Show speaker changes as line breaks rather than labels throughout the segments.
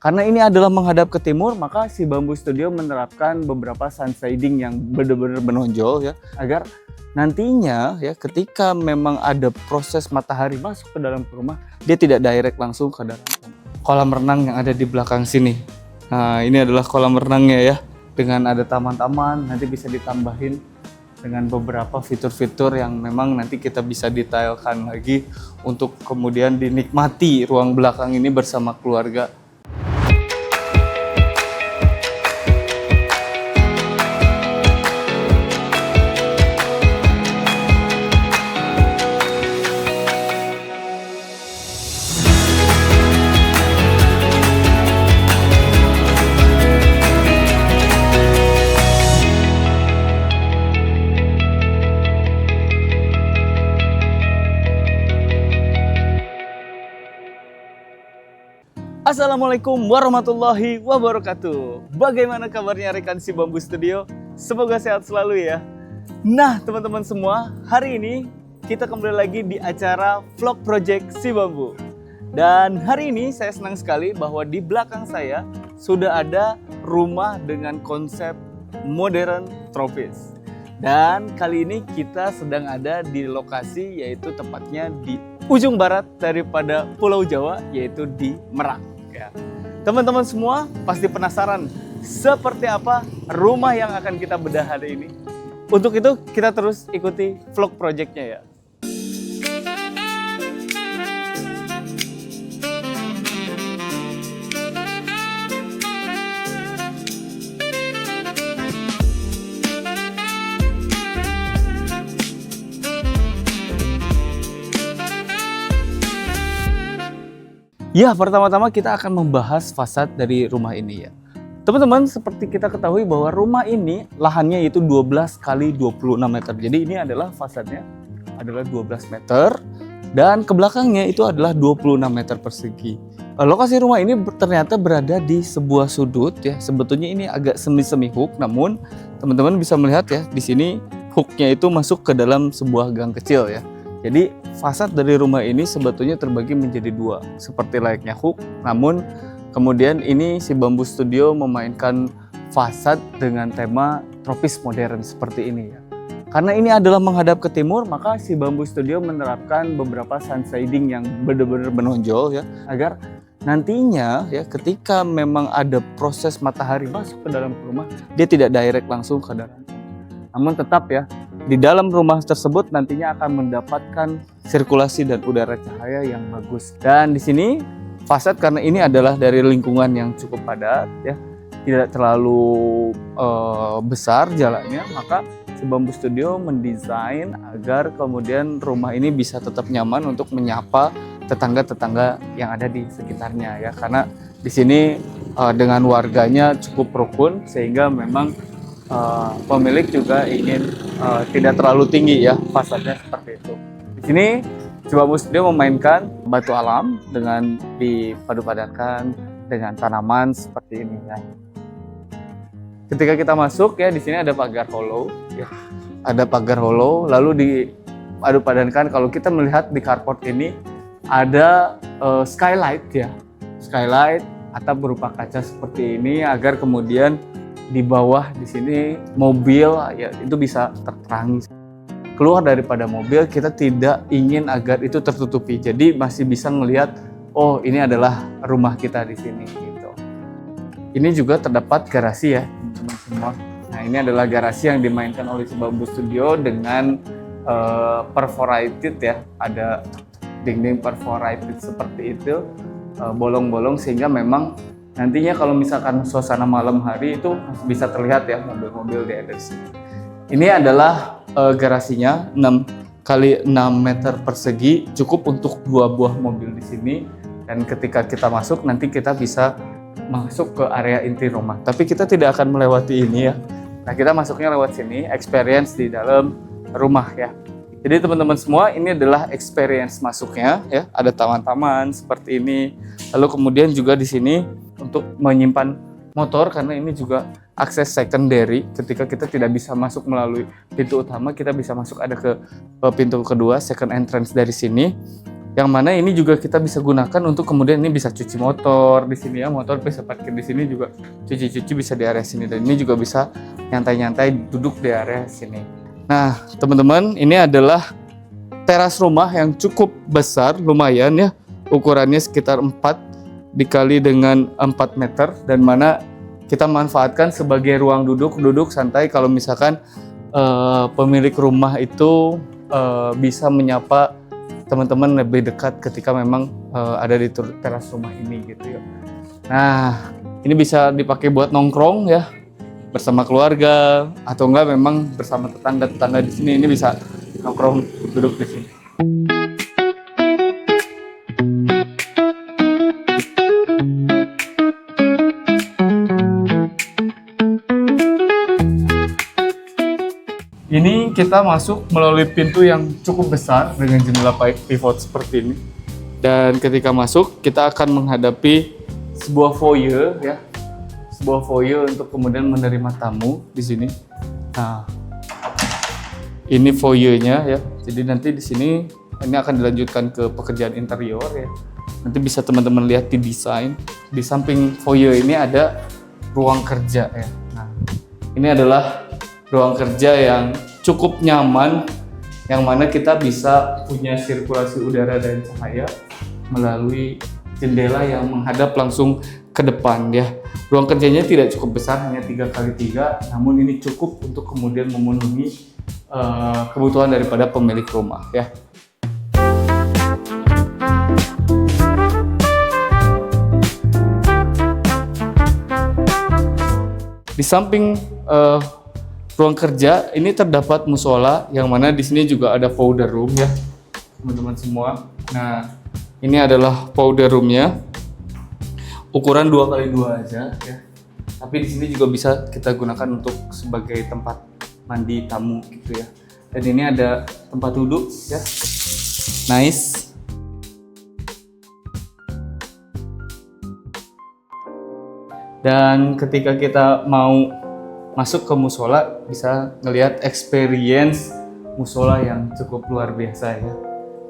Karena ini adalah menghadap ke timur, maka si Bamboo Studio menerapkan beberapa sun shading yang benar-benar menonjol ya, agar nantinya ya ketika memang ada proses matahari masuk ke dalam rumah, dia tidak direct langsung ke dalam kolam renang yang ada di belakang sini. Nah, ini adalah kolam renangnya ya, dengan ada taman-taman, nanti bisa ditambahin dengan beberapa fitur-fitur yang memang nanti kita bisa detailkan lagi untuk kemudian dinikmati ruang belakang ini bersama keluarga. Assalamualaikum warahmatullahi wabarakatuh. Bagaimana kabarnya rekan si Bamboo Studio? Semoga sehat selalu ya. Nah teman-teman semua, hari ini kita kembali lagi di acara vlog project si Bamboo. Dan hari ini saya senang sekali bahwa di belakang saya sudah ada rumah dengan konsep modern tropis. Dan kali ini kita sedang ada di lokasi, yaitu tepatnya di ujung barat daripada Pulau Jawa, yaitu di Merak. Ya. Teman-teman semua pasti penasaran seperti apa rumah yang akan kita bedah hari ini. Untuk itu kita terus ikuti vlog projectnya ya. Ya, pertama-tama kita akan membahas fasad dari rumah ini ya. Teman-teman, seperti kita ketahui bahwa rumah ini lahannya yaitu 12 kali 26 meter. Jadi ini adalah fasadnya adalah 12 meter dan ke belakangnya itu adalah 26 meter persegi. Lokasi rumah ini ternyata berada di sebuah sudut ya. Sebetulnya ini agak semi-semi hook, namun teman-teman bisa melihat ya di sini hooknya itu masuk ke dalam sebuah gang kecil ya. Jadi fasad dari rumah ini sebetulnya terbagi menjadi dua, seperti layaknya hook. Namun kemudian ini si Bamboo Studio memainkan fasad dengan tema tropis modern seperti ini ya. Karena ini adalah menghadap ke timur, maka si Bamboo Studio menerapkan beberapa sun shading yang benar-benar menonjol ya, agar nantinya ya ketika memang ada proses matahari masuk ke dalam rumah, dia tidak direct langsung ke dalam. Namun tetap ya, di dalam rumah tersebut nantinya akan mendapatkan sirkulasi dan udara cahaya yang bagus. Dan di sini fasad karena ini adalah dari lingkungan yang cukup padat ya, tidak terlalu besar jalannya, maka si Bamboo Studio mendesain agar kemudian rumah ini bisa tetap nyaman untuk menyapa tetangga-tetangga yang ada di sekitarnya ya. Karena di sini dengan warganya cukup rukun sehingga memang pemilik juga ingin tidak terlalu tinggi ya fasadnya seperti itu. Di sini si Bamboo Studio memainkan batu alam dengan dipadu-padankan dengan tanaman seperti ini ya. Ketika kita masuk ya, di sini ada pagar hollow ya. Ada pagar hollow, lalu dipadu-padankan kalau kita melihat di carport ini ada skylight ya. Skylight atap berupa kaca seperti ini agar kemudian di bawah di sini mobil ya itu bisa terterangi. Keluar daripada mobil kita tidak ingin agar itu tertutupi. Jadi masih bisa melihat oh ini adalah rumah kita di sini gitu. Ini juga terdapat garasi ya teman-teman semua. Nah, ini adalah garasi yang dimainkan oleh Bamboo Studio dengan perforated ya. Ada dinding perforated seperti itu, bolong-bolong sehingga memang nantinya kalau misalkan suasana malam hari itu bisa terlihat ya mobil-mobil di sini. Ini adalah garasinya 6 kali 6 meter persegi, cukup untuk 2 buah mobil di sini. Dan ketika kita masuk nanti kita bisa masuk ke area inti rumah. Tapi kita tidak akan melewati ini ya. Nah kita masuknya lewat sini, experience di dalam rumah ya. Jadi teman-teman semua ini adalah experience masuknya ya. Ada taman-taman seperti ini. Lalu kemudian juga di sini untuk menyimpan motor karena ini juga akses secondary. Ketika kita tidak bisa masuk melalui pintu utama, kita bisa masuk ada ke pintu kedua, second entrance dari sini. Yang mana ini juga kita bisa gunakan untuk kemudian ini bisa cuci motor di sini ya, motor bisa parkir di sini juga, cuci-cuci bisa di area sini, dan ini juga bisa nyantai-nyantai duduk di area sini. Nah, teman-teman, ini adalah teras rumah yang cukup besar, lumayan ya. Ukurannya sekitar 4 dikali dengan 4 meter, dan mana kita manfaatkan sebagai ruang duduk santai kalau misalkan pemilik rumah itu bisa menyapa teman-teman lebih dekat ketika memang ada di teras rumah ini gitu ya. Nah, ini bisa dipakai buat nongkrong ya bersama keluarga, atau enggak memang bersama tetangga-tetangga di sini, ini bisa nongkrong duduk di sini. Ini kita masuk melalui pintu yang cukup besar dengan jendela pivot seperti ini. Dan ketika masuk, kita akan menghadapi sebuah foyer ya. Sebuah foyer untuk kemudian menerima tamu di sini. Nah, ini foyernya ya. Jadi nanti di sini ini akan dilanjutkan ke pekerjaan interior ya. Nanti bisa teman-teman lihat di desain. Di samping foyer ini ada ruang kerja ya. Nah, ini adalah ruang kerja yang cukup nyaman, yang mana kita bisa punya sirkulasi udara dan cahaya melalui jendela yang menghadap langsung ke depan ya. Ruang kerjanya tidak cukup besar, hanya 3x3, namun ini cukup untuk kemudian memenuhi kebutuhan daripada pemilik rumah ya. Di samping ruang kerja ini terdapat musola, yang mana di sini juga ada powder room ya, teman-teman semua. Nah, ini adalah powder roomnya, ukuran 2x2 aja ya. Tapi di sini juga bisa kita gunakan untuk sebagai tempat mandi tamu gitu ya. Dan ini ada tempat duduk ya, nice. Dan ketika kita mau masuk ke musola, bisa ngelihat experience musola yang cukup luar biasa ya.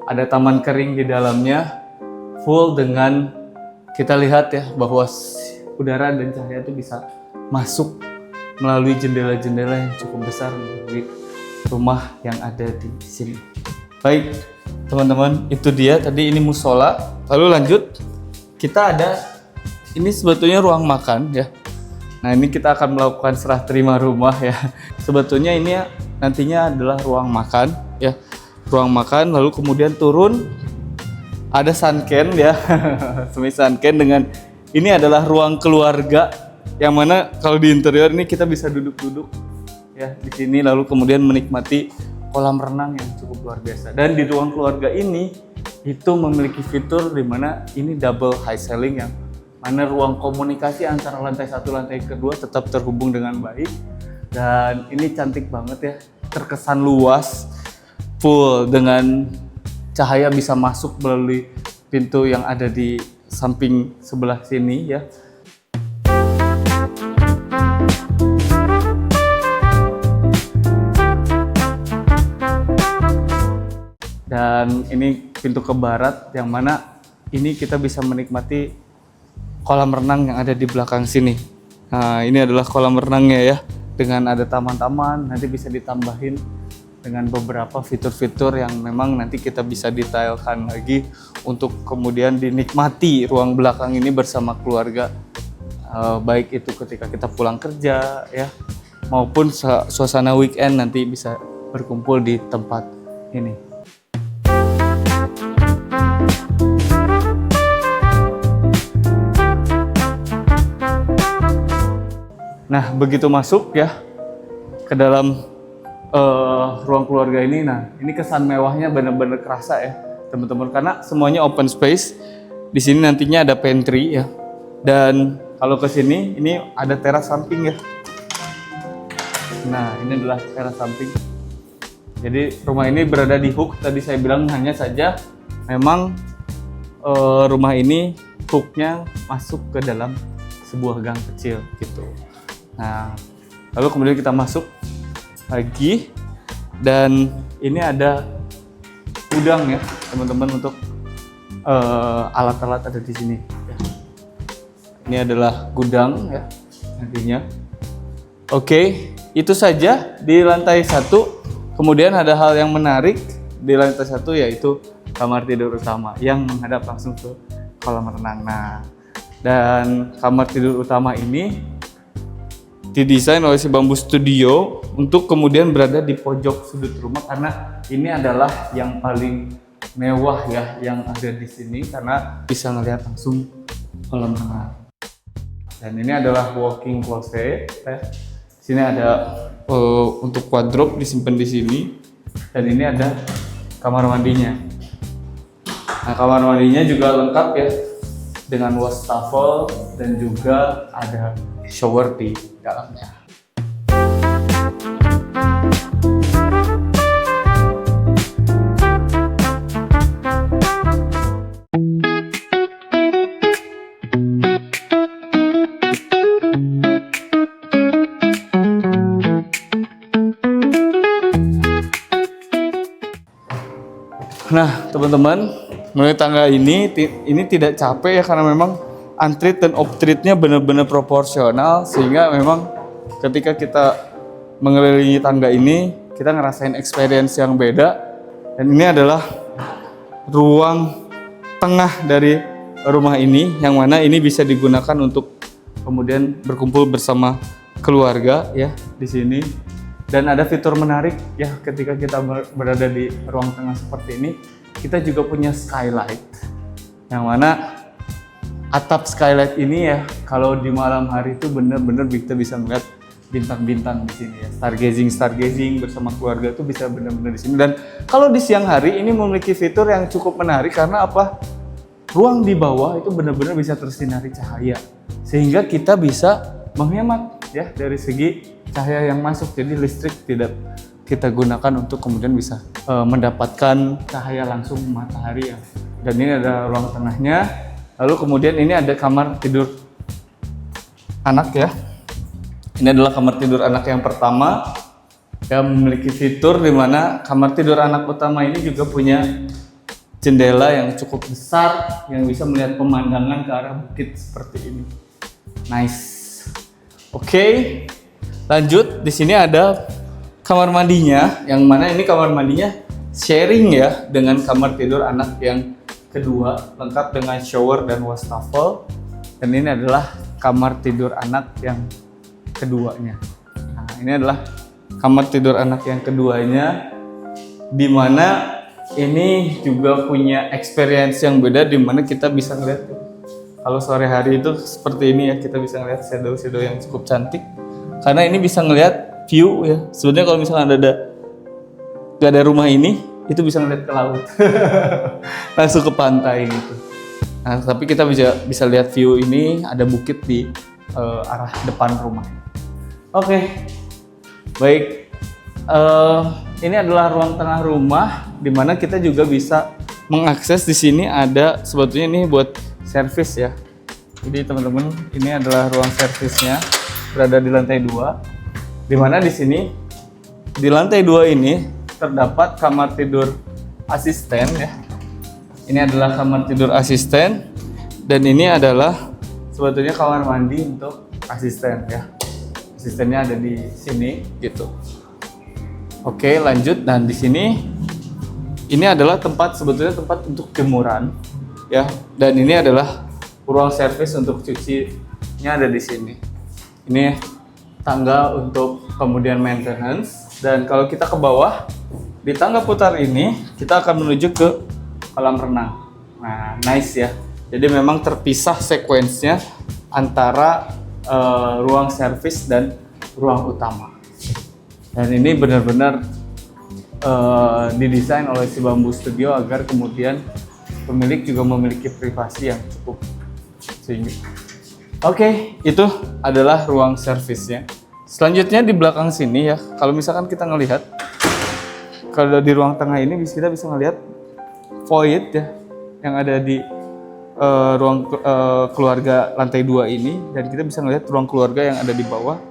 Ada taman kering di dalamnya, full dengan kita lihat ya bahwa udara dan cahaya itu bisa masuk melalui jendela-jendela yang cukup besar di rumah yang ada di sini. Baik, teman-teman, itu dia tadi ini musola. Lalu lanjut, kita ada ini sebetulnya ruang makan ya. Nah, ini kita akan melakukan serah terima rumah ya. Sebetulnya ini nantinya adalah ruang makan ya. Ruang makan, lalu kemudian turun ada sunken ya. Semi sunken dengan ini adalah ruang keluarga, yang mana kalau di interior ini kita bisa duduk-duduk ya di sini, lalu kemudian menikmati kolam renang yang cukup luar biasa. Dan di ruang keluarga ini itu memiliki fitur di mana ini double high ceiling, yang mana ruang komunikasi antara lantai 1 lantai kedua tetap terhubung dengan baik. Dan ini cantik banget ya, terkesan luas, full dengan cahaya bisa masuk melalui pintu yang ada di samping sebelah sini ya. Dan ini pintu ke barat, yang mana ini kita bisa menikmati kolam renang yang ada di belakang sini. Nah, ini adalah kolam renangnya ya, dengan ada taman-taman, nanti bisa ditambahin dengan beberapa fitur-fitur yang memang nanti kita bisa detailkan lagi untuk kemudian dinikmati ruang belakang ini bersama keluarga, baik itu ketika kita pulang kerja ya, maupun suasana weekend nanti bisa berkumpul di tempat ini. Nah, begitu masuk ya ke dalam ruang keluarga ini, nah ini kesan mewahnya benar-benar kerasa ya teman-teman, karena semuanya open space. Di sini nantinya ada pantry ya, dan kalau ke sini ini ada teras samping ya. Nah, ini adalah teras samping. Jadi rumah ini berada di hook, tadi saya bilang hanya saja memang rumah ini hooknya masuk ke dalam sebuah gang kecil gitu. Nah, lalu kemudian kita masuk lagi, dan ini ada gudang ya teman-teman untuk alat-alat ada di sini. Ya. Ini adalah gudang ya nantinya. Oke, itu saja di lantai 1. Kemudian ada hal yang menarik di lantai 1 yaitu kamar tidur utama yang menghadap langsung ke kolam renang. Nah, dan kamar tidur utama ini didesain oleh si Bamboo Studio untuk kemudian berada di pojok sudut rumah karena ini adalah yang paling mewah ya yang ada di sini karena bisa ngelihat langsung kolam renang. Dan ini adalah walk-in closet ya. Sini ada untuk wardrobe disimpan di sini dan ini ada kamar mandinya. Nah, kamar mandinya juga lengkap ya dengan wastafel dan juga ada shower di dalamnya. Nah, teman-teman, melalui tangga ini tidak capek ya karena memang antrit dan off-treatnya benar-benar proporsional sehingga memang ketika kita mengelilingi tangga ini kita ngerasain experience yang beda. Dan ini adalah ruang tengah dari rumah ini yang mana ini bisa digunakan untuk kemudian berkumpul bersama keluarga ya di sini. Dan ada fitur menarik ya ketika kita berada di ruang tengah seperti ini, kita juga punya skylight yang mana atap skylight ini ya kalau di malam hari itu benar-benar kita bisa melihat bintang-bintang di sini ya. Stargazing bersama keluarga itu bisa benar-benar di sini. Dan kalau di siang hari ini memiliki fitur yang cukup menarik karena apa? Ruang di bawah itu benar-benar bisa tersinari cahaya sehingga kita bisa menghemat ya dari segi cahaya yang masuk, jadi listrik tidak kita gunakan untuk kemudian bisa mendapatkan cahaya langsung matahari ya. Dan ini ada ruang tengahnya. Lalu kemudian ini ada kamar tidur anak ya. Ini adalah kamar tidur anak yang pertama yang memiliki fitur di mana kamar tidur anak utama ini juga punya jendela yang cukup besar yang bisa melihat pemandangan ke arah bukit seperti ini. Nice. Oke. Lanjut, di sini ada kamar mandinya, yang mana ini kamar mandinya sharing ya dengan kamar tidur anak yang kedua, lengkap dengan shower dan wastafel. Dan ini adalah kamar tidur anak yang keduanya. Nah, ini adalah kamar tidur anak yang keduanya, di mana ini juga punya experience yang beda, di mana kita bisa ngeliat kalau sore hari itu seperti ini ya, kita bisa ngeliat shadow-shadow yang cukup cantik. Karena ini bisa ngelihat view ya. Sebenarnya kalau misalnya gak ada rumah ini, itu bisa ngelihat ke laut, langsung ke pantai gitu. Nah, tapi kita bisa lihat view ini, ada bukit di arah depan rumah. Oke, baik. Ini adalah ruang tengah rumah, di mana kita juga bisa mengakses di sini ada sebetulnya ini buat servis ya. Jadi teman-teman, ini adalah ruang servisnya. Berada di lantai 2, di mana di sini di lantai 2 ini terdapat kamar tidur asisten ya. Ini adalah kamar tidur asisten dan ini adalah sebetulnya kamar mandi untuk asisten ya. Asistennya ada di sini gitu. Oke, lanjut. Dan di sini ini adalah sebetulnya tempat untuk jemuran ya. Dan ini adalah ruang servis untuk cucinya ada di sini. Ini tangga untuk kemudian maintenance. Dan kalau kita ke bawah di tangga putar ini kita akan menuju ke kolam renang. Nah, nice ya. Jadi memang terpisah sekuensnya antara ruang servis dan ruang utama. Dan ini benar-benar didesain oleh si Bamboo Studio agar kemudian pemilik juga memiliki privasi yang cukup tinggi. Oke, itu adalah ruang servisnya. Selanjutnya di belakang sini ya, kalau misalkan kita ngelihat, kalau di ruang tengah ini kita bisa ngelihat void ya, yang ada di ruang keluarga lantai 2 ini, dan kita bisa ngelihat ruang keluarga yang ada di bawah,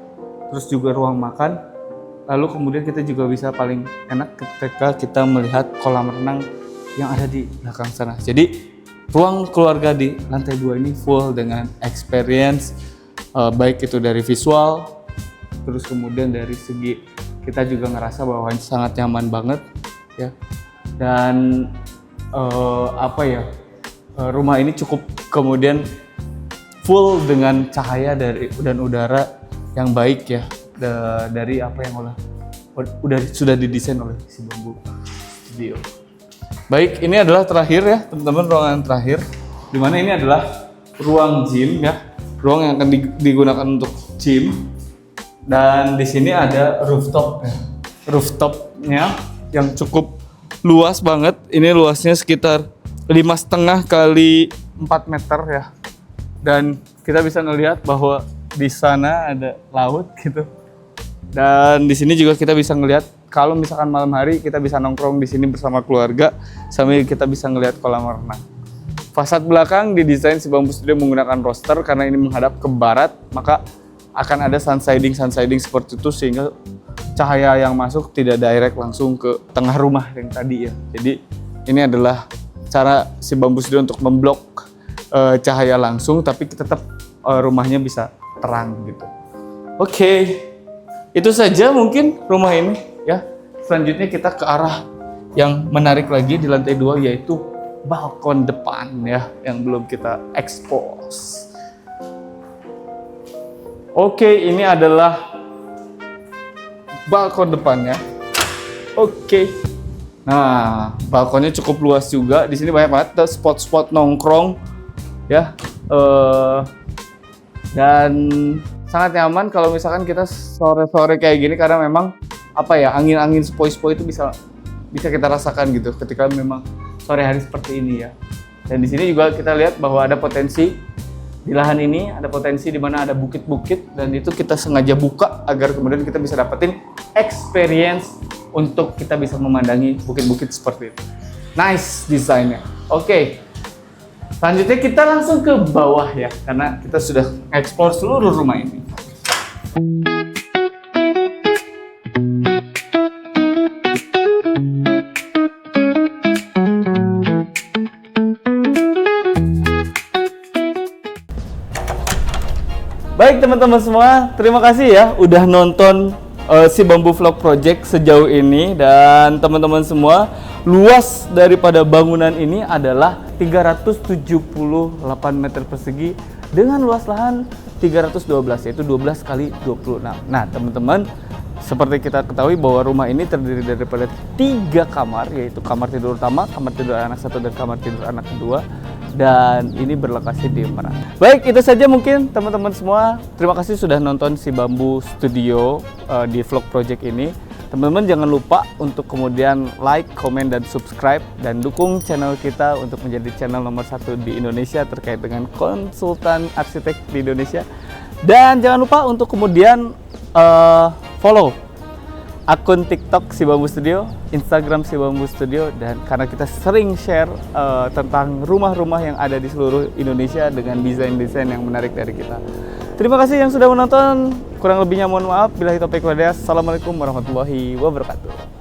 terus juga ruang makan. Lalu kemudian kita juga bisa paling enak ketika kita melihat kolam renang yang ada di belakang sana. Jadi ruang keluarga di lantai 2 ini full dengan experience, baik itu dari visual, terus kemudian dari segi kita juga ngerasa bahwa sangat nyaman banget ya. Dan rumah ini cukup kemudian full dengan cahaya dan udara yang baik ya, dari apa yang sudah didesain oleh si Bambu Studio. Baik, ini adalah terakhir ya teman-teman, ruangan terakhir, dimana ini adalah ruang gym ya, ruang yang akan digunakan untuk gym. Dan di sini ada rooftop ya, rooftopnya yang cukup luas banget. Ini luasnya sekitar 5,5 kali 4 meter ya, dan kita bisa ngelihat bahwa di sana ada laut gitu. Dan di sini juga kita bisa ngelihat kalau misalkan malam hari kita bisa nongkrong di sini bersama keluarga sambil kita bisa ngelihat kolam renang. Fasad belakang didesain si Bambu Studio menggunakan roster karena ini menghadap ke barat, maka akan ada sun shading seperti itu sehingga cahaya yang masuk tidak direct langsung ke tengah rumah yang tadi ya. Jadi ini adalah cara si Bambu Studio untuk memblok cahaya langsung, tapi tetap rumahnya bisa terang gitu. Oke. Itu saja mungkin rumah ini ya. Selanjutnya kita ke arah yang menarik lagi di lantai 2, yaitu balkon depan ya, yang belum kita expose. Oke, ini adalah balkon depannya. Oke. Nah, balkonnya cukup luas juga. Di sini banyak banget spot-spot nongkrong ya. Dan sangat nyaman kalau misalkan kita sore-sore kayak gini, karena memang angin-angin sepoi-sepoi itu bisa kita rasakan gitu ketika memang sore hari seperti ini ya. Dan di sini juga kita lihat bahwa ada potensi di lahan ini, ada potensi di mana ada bukit-bukit, dan itu kita sengaja buka agar kemudian kita bisa dapetin experience untuk kita bisa memandangi bukit-bukit seperti itu. Nice desainnya. Oke. Selanjutnya kita langsung ke bawah ya, karena kita sudah explore seluruh rumah ini. Baik teman-teman semua, terima kasih ya udah nonton si Bambu Vlog Project sejauh ini. Dan teman-teman semua, luas daripada bangunan ini adalah 378 meter persegi dengan luas lahan 312, yaitu 12 kali 26. Nah teman-teman, seperti kita ketahui bahwa rumah ini terdiri daripada 3 kamar, yaitu kamar tidur utama, kamar tidur anak 1, dan kamar tidur anak kedua. Dan ini berlokasi di Merak. Baik, itu saja mungkin teman-teman semua. Terima kasih sudah nonton si Bambu Studio di vlog project ini. Teman-teman jangan lupa untuk kemudian like, komen, dan subscribe, dan dukung channel kita untuk menjadi channel nomor 1 di Indonesia terkait dengan konsultan arsitek di Indonesia. Dan jangan lupa untuk kemudian follow akun TikTok si Bambu Studio, Instagram si Bambu Studio, dan karena kita sering share tentang rumah-rumah yang ada di seluruh Indonesia dengan desain-desain yang menarik dari kita. Terima kasih yang sudah menonton. Kurang lebihnya mohon maaf. Billahi taufiq wal hidayah. Assalamualaikum warahmatullahi wabarakatuh.